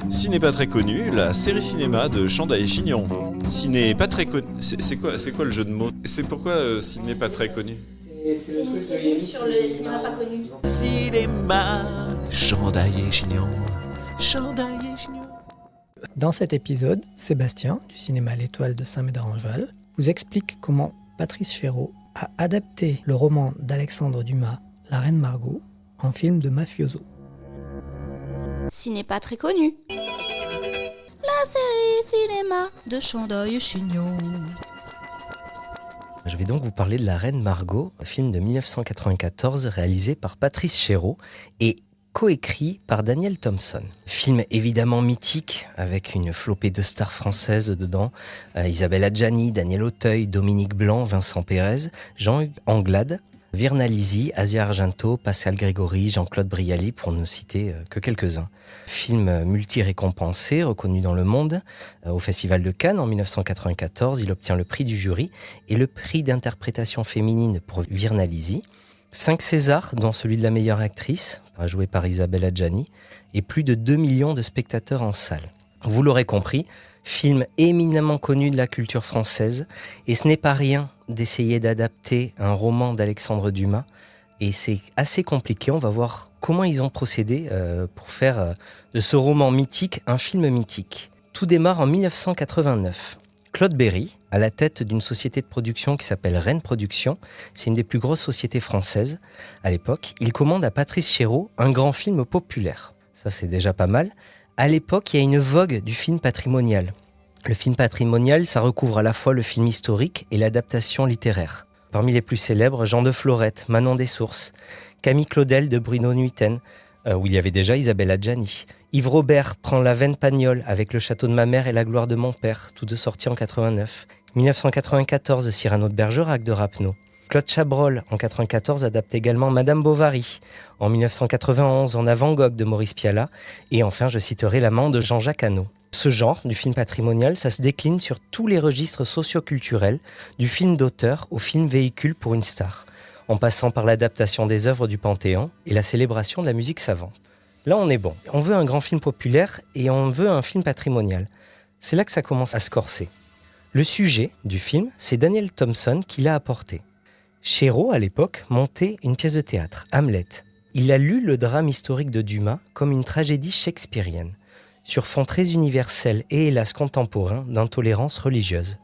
Ciné pas très connu, la série cinéma de Chanda et Chignon. Ciné pas très connu. C'est quoi le jeu de mots? C'est pourquoi ciné pas très connu? C'est une série sur le cinéma pas connu. Cinéma, Chanda et Chignon. Chanda et Chignon. Dans cet épisode, Sébastien, du cinéma L'Étoile de Saint-Médard-en-Val, vous explique comment Patrice Chéreau a adapté le roman d'Alexandre Dumas, La Reine Margot, en film de mafioso. Ciné pas très connu. La série cinéma de Chanda et Chignon. Je vais donc vous parler de La Reine Margot, un film de 1994 réalisé par Patrice Chéreau et coécrit par Daniel Thompson. Film évidemment mythique, avec une flopée de stars françaises dedans. Isabelle Adjani, Daniel Auteuil, Dominique Blanc, Vincent Pérez, Jean-Hugues Anglade, Virna Lisi, Asia Argento, Pascal Grégory, Jean-Claude Brialy, pour ne citer que quelques-uns. Film multi-récompensé, reconnu dans le monde. Au Festival de Cannes en 1994, il obtient le prix du jury et le prix d'interprétation féminine pour Virna Lisi. 5 Césars, dont celui de la meilleure actrice, jouée par Isabelle Adjani, et plus de 2 millions de spectateurs en salle. Vous l'aurez compris, film éminemment connu de la culture française, et ce n'est pas rien d'essayer d'adapter un roman d'Alexandre Dumas, et c'est assez compliqué. On va voir comment ils ont procédé pour faire de ce roman mythique un film mythique. Tout démarre en 1989. Claude Berry, à la tête d'une société de production qui s'appelle Rennes Productions, c'est une des plus grosses sociétés françaises à l'époque, il commande à Patrice Chéreau un grand film populaire. Ça, c'est déjà pas mal. À l'époque, il y a une vogue du film patrimonial. Le film patrimonial, ça recouvre à la fois le film historique et l'adaptation littéraire. Parmi les plus célèbres, Jean de Florette, Manon des Sources, Camille Claudel de Bruno Nuiten, où il y avait déjà Isabelle Adjani. Yves Robert prend La Veine Pagnole avec Le Château de ma mère et La gloire de mon père, tous deux sortis en 89. 1994, Cyrano de Bergerac de Rappeneau. Claude Chabrol, en 1994, adapte également Madame Bovary. En 1991, on a Van Gogh de Maurice Pialat. Et enfin, je citerai L'amant de Jean-Jacques Hano. Ce genre du film patrimonial, ça se décline sur tous les registres socio-culturels, du film d'auteur au film véhicule pour une star, en passant par l'adaptation des œuvres du Panthéon et la célébration de la musique savante. Là, on est bon. On veut un grand film populaire et on veut un film patrimonial. C'est là que ça commence à se corser. Le sujet du film, c'est Daniel Thompson qui l'a apporté. Chéreau, à l'époque, montait une pièce de théâtre, Hamlet. Il a lu le drame historique de Dumas comme une tragédie shakespearienne, sur fond très universel et hélas contemporain d'intolérance religieuse.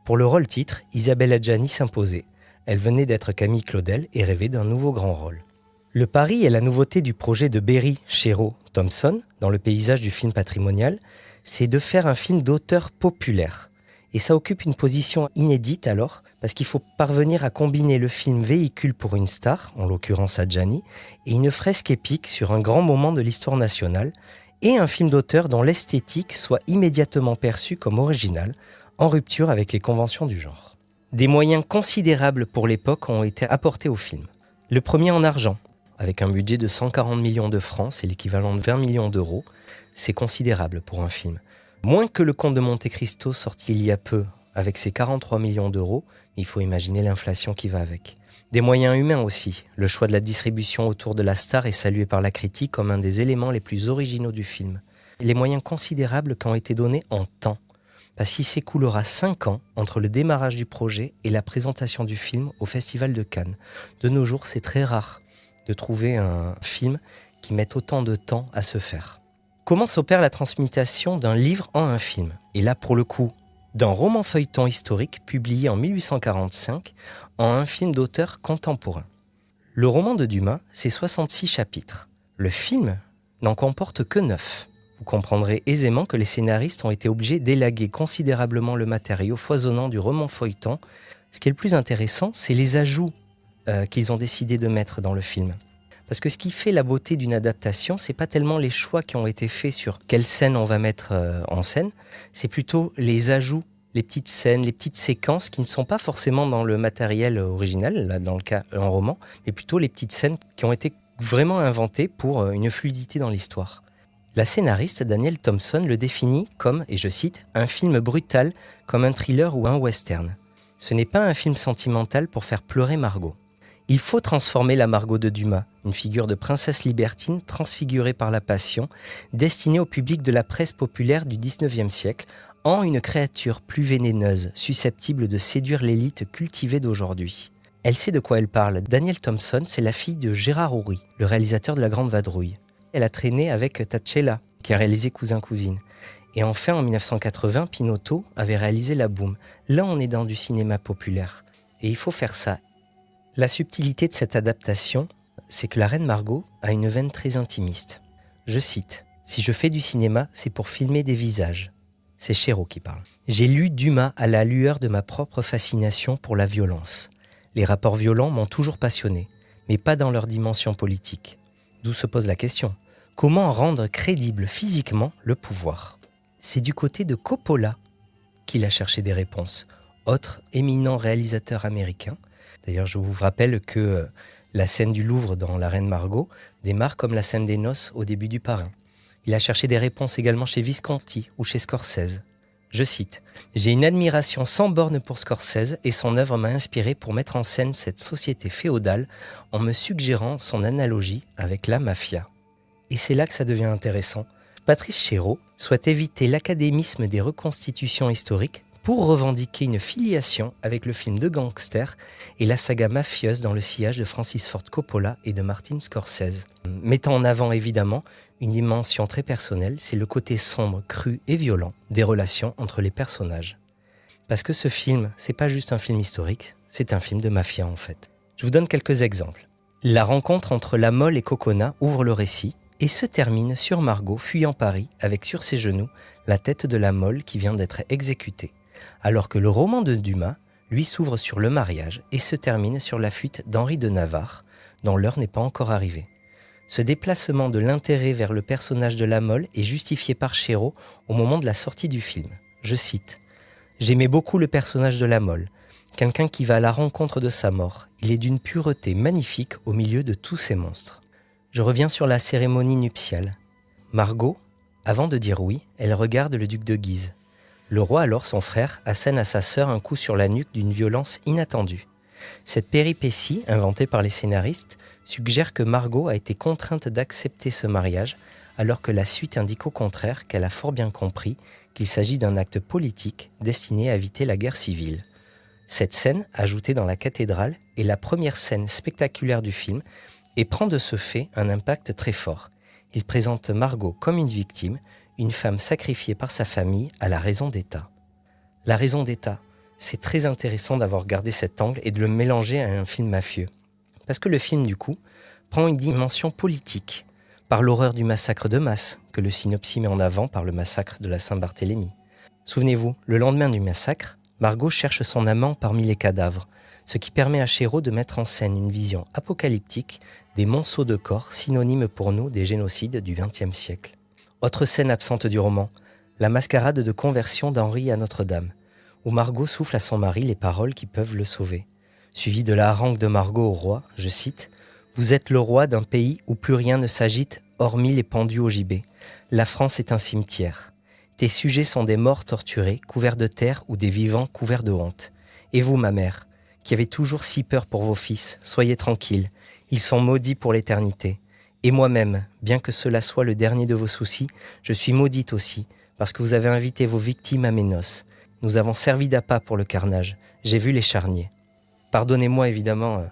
Pour le rôle-titre, Isabelle Adjani s'imposait. Elle venait d'être Camille Claudel et rêvait d'un nouveau grand rôle. Le pari et la nouveauté du projet de Berry, Chéreau, Thompson, dans le paysage du film patrimonial, c'est de faire un film d'auteur populaire. Et ça occupe une position inédite alors, parce qu'il faut parvenir à combiner le film véhicule pour une star, en l'occurrence Adjani, et une fresque épique sur un grand moment de l'histoire nationale, et un film d'auteur dont l'esthétique soit immédiatement perçue comme originale, en rupture avec les conventions du genre. Des moyens considérables pour l'époque ont été apportés au film. Le premier en argent, avec un budget de 140 millions de francs, c'est l'équivalent de 20 millions d'euros. C'est considérable pour un film. Moins que Le Comte de Monte-Cristo sorti il y a peu, avec ses 43 millions d'euros, il faut imaginer l'inflation qui va avec. Des moyens humains aussi. Le choix de la distribution autour de la star est salué par la critique comme un des éléments les plus originaux du film. Les moyens considérables qui ont été donnés en temps. Parce qu'il s'écoulera 5 ans entre le démarrage du projet et la présentation du film au Festival de Cannes. De nos jours, c'est très rare de trouver un film qui mette autant de temps à se faire. Comment s'opère la transmutation d'un livre en un film? Et là, pour le coup, d'un roman feuilleton historique publié en 1845 en un film d'auteur contemporain. Le roman de Dumas, c'est 66 chapitres. Le film n'en comporte que 9. Vous comprendrez aisément que les scénaristes ont été obligés d'élaguer considérablement le matériau foisonnant du roman feuilleton. Ce qui est le plus intéressant, c'est les ajouts qu'ils ont décidé de mettre dans le film. Parce que ce qui fait la beauté d'une adaptation, c'est pas tellement les choix qui ont été faits sur quelle scène on va mettre en scène, c'est plutôt les ajouts, les petites scènes, les petites séquences qui ne sont pas forcément dans le matériel original, là dans le cas en roman, mais plutôt les petites scènes qui ont été vraiment inventées pour une fluidité dans l'histoire. La scénariste Daniel Thompson le définit comme, et je cite, un film brutal comme un thriller ou un western. Ce n'est pas un film sentimental pour faire pleurer Margot. Il faut transformer la Margot de Dumas, une figure de princesse libertine transfigurée par la passion, destinée au public de la presse populaire du XIXe siècle, en une créature plus vénéneuse, susceptible de séduire l'élite cultivée d'aujourd'hui. Elle sait de quoi elle parle. Danielle Thompson, c'est la fille de Gérard Houry, le réalisateur de La Grande Vadrouille. Elle a traîné avec Tacchella, qui a réalisé Cousin-Cousine. Et enfin, en 1980, Pinotto avait réalisé La Boum. Là, on est dans du cinéma populaire. Et il faut faire ça. La subtilité de cette adaptation, c'est que la reine Margot a une veine très intimiste. Je cite, « Si je fais du cinéma, c'est pour filmer des visages. » C'est Chéreau qui parle. « J'ai lu Dumas à la lueur de ma propre fascination pour la violence. Les rapports violents m'ont toujours passionné, mais pas dans leur dimension politique. D'où se pose la question. Comment rendre crédible physiquement le pouvoir ? C'est du côté de Coppola qu'il a cherché des réponses. Autre éminent réalisateur américain. D'ailleurs, je vous rappelle que la scène du Louvre dans La Reine Margot démarre comme la scène des noces au début du Parrain. Il a cherché des réponses également chez Visconti ou chez Scorsese. Je cite, « J'ai une admiration sans borne pour Scorsese et son œuvre m'a inspiré pour mettre en scène cette société féodale en me suggérant son analogie avec la mafia. » Et c'est là que ça devient intéressant. Patrice Chéreau souhaite éviter l'académisme des reconstitutions historiques pour revendiquer une filiation avec le film de gangster et la saga mafieuse dans le sillage de Francis Ford Coppola et de Martin Scorsese. Mettant en avant évidemment une dimension très personnelle, c'est le côté sombre, cru et violent des relations entre les personnages. Parce que ce film, c'est pas juste un film historique, c'est un film de mafia en fait. Je vous donne quelques exemples. La rencontre entre La Mole et Coconnas ouvre le récit et se termine sur Margot fuyant Paris avec sur ses genoux la tête de La Mole qui vient d'être exécutée. Alors que le roman de Dumas, lui, s'ouvre sur le mariage et se termine sur la fuite d'Henri de Navarre, dont l'heure n'est pas encore arrivée. Ce déplacement de l'intérêt vers le personnage de La Mole est justifié par Chéreau au moment de la sortie du film. Je cite, « J'aimais beaucoup le personnage de La Mole, quelqu'un qui va à la rencontre de sa mort. Il est d'une pureté magnifique au milieu de tous ces monstres. » Je reviens sur la cérémonie nuptiale. Margot, avant de dire oui, elle regarde le duc de Guise. Le roi, alors son frère, assène à sa sœur un coup sur la nuque d'une violence inattendue. Cette péripétie, inventée par les scénaristes, suggère que Margot a été contrainte d'accepter ce mariage, alors que la suite indique au contraire qu'elle a fort bien compris qu'il s'agit d'un acte politique destiné à éviter la guerre civile. Cette scène, ajoutée dans la cathédrale, est la première scène spectaculaire du film et prend de ce fait un impact très fort. Il présente Margot comme une victime, une femme sacrifiée par sa famille à la raison d'État. La raison d'État, c'est très intéressant d'avoir gardé cet angle et de le mélanger à un film mafieux. Parce que le film, du coup, prend une dimension politique, par l'horreur du massacre de masse, que le synopsis met en avant par le massacre de la Saint-Barthélemy. Souvenez-vous, le lendemain du massacre, Margot cherche son amant parmi les cadavres, ce qui permet à Chéreau de mettre en scène une vision apocalyptique des monceaux de corps synonymes pour nous des génocides du XXe siècle. Autre scène absente du roman, la mascarade de conversion d'Henri à Notre-Dame, où Margot souffle à son mari les paroles qui peuvent le sauver. Suivi de la harangue de Margot au roi, je cite, « Vous êtes le roi d'un pays où plus rien ne s'agite hormis les pendus au gibet. La France est un cimetière. Tes sujets sont des morts torturés, couverts de terre ou des vivants couverts de honte. Et vous, ma mère, qui avez toujours si peur pour vos fils, soyez tranquille, ils sont maudits pour l'éternité. Et moi-même, bien que cela soit le dernier de vos soucis, je suis maudite aussi, parce que vous avez invité vos victimes à mes noces. Nous avons servi d'appât pour le carnage. J'ai vu les charniers. » Pardonnez-moi évidemment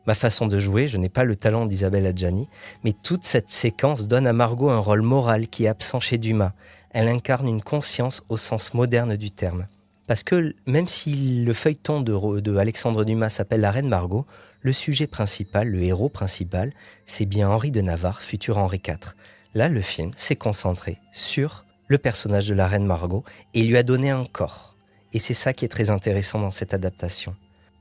ma façon de jouer, je n'ai pas le talent d'Isabelle Adjani, mais toute cette séquence donne à Margot un rôle moral qui est absent chez Dumas. Elle incarne une conscience au sens moderne du terme. Parce que même si le feuilleton de Alexandre Dumas s'appelle La Reine Margot, le sujet principal, le héros principal, c'est bien Henri de Navarre, futur Henri IV. Là, le film s'est concentré sur le personnage de la Reine Margot et lui a donné un corps. Et c'est ça qui est très intéressant dans cette adaptation.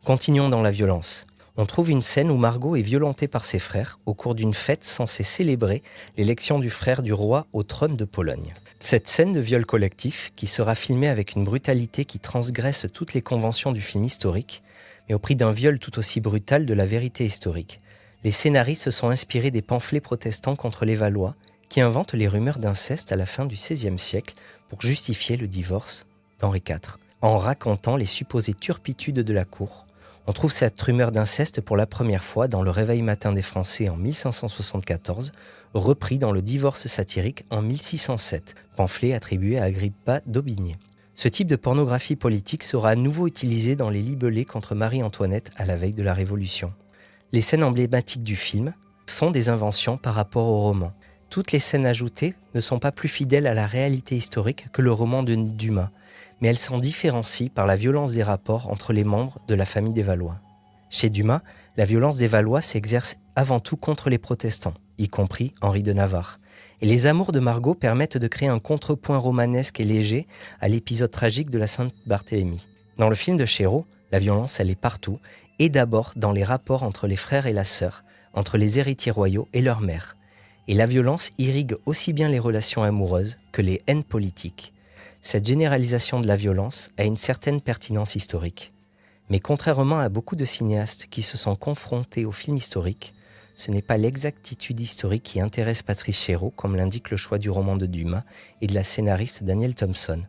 Continuons dans la violence. On trouve une scène où Margot est violentée par ses frères au cours d'une fête censée célébrer l'élection du frère du roi au trône de Pologne. Cette scène de viol collectif, qui sera filmée avec une brutalité qui transgresse toutes les conventions du film historique, mais au prix d'un viol tout aussi brutal de la vérité historique. Les scénaristes se sont inspirés des pamphlets protestants contre les Valois, qui inventent les rumeurs d'inceste à la fin du XVIe siècle pour justifier le divorce d'Henri IV. En racontant les supposées turpitudes de la cour, On trouve cette rumeur d'inceste pour la première fois dans Le Réveil matin des Français en 1574, repris dans Le Divorce satirique en 1607, pamphlet attribué à Agrippa d'Aubigné. Ce type de pornographie politique sera à nouveau utilisé dans les libellés contre Marie-Antoinette à la veille de la Révolution. Les scènes emblématiques du film sont des inventions par rapport au roman. Toutes les scènes ajoutées ne sont pas plus fidèles à la réalité historique que le roman de Dumas, mais elles s'en différencient par la violence des rapports entre les membres de la famille des Valois. Chez Dumas, la violence des Valois s'exerce avant tout contre les protestants, y compris Henri de Navarre. Et les amours de Margot permettent de créer un contrepoint romanesque et léger à l'épisode tragique de la Saint-Barthélemy. Dans le film de Chéreau, la violence, elle est partout, et d'abord dans les rapports entre les frères et la sœur, entre les héritiers royaux et leur mère. Et la violence irrigue aussi bien les relations amoureuses que les haines politiques. Cette généralisation de la violence a une certaine pertinence historique. Mais contrairement à beaucoup de cinéastes qui se sont confrontés au film historique, ce n'est pas l'exactitude historique qui intéresse Patrice Chéreau, comme l'indique le choix du roman de Dumas et de la scénariste Danielle Thompson.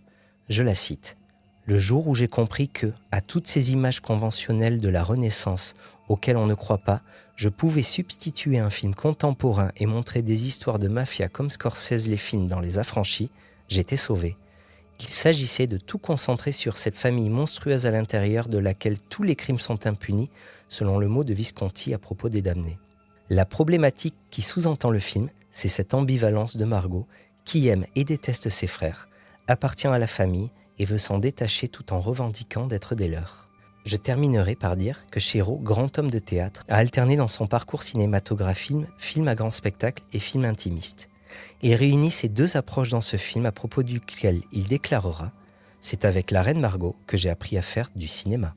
Je la cite. « Le jour où j'ai compris que, à toutes ces images conventionnelles de la Renaissance auxquelles on ne croit pas, je pouvais substituer un film contemporain et montrer des histoires de mafia comme Scorsese les filme dans Les Affranchis, j'étais sauvé. Il s'agissait de tout concentrer sur cette famille monstrueuse à l'intérieur de laquelle tous les crimes sont impunis, selon le mot de Visconti à propos des damnés. La problématique qui sous-entend le film, c'est cette ambivalence de Margot, qui aime et déteste ses frères, appartient à la famille et veut s'en détacher tout en revendiquant d'être des leurs. Je terminerai par dire que Chéreau, grand homme de théâtre, a alterné dans son parcours cinématographique film à grand spectacle et film intimiste. Il réunit ces deux approches dans ce film à propos duquel il déclarera « C'est avec la reine Margot que j'ai appris à faire du cinéma ».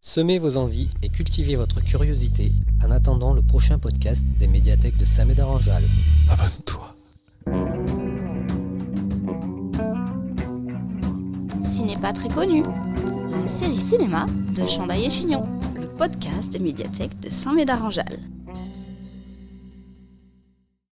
Semez vos envies et cultivez votre curiosité en attendant le prochain podcast des médiathèques de Saint-Médard-en-Jalles. Abonne-toi. Ciné pas très connu. La série cinéma de Chandaille et Chignon. Le podcast des médiathèques de Saint-Médard-en-Jalles.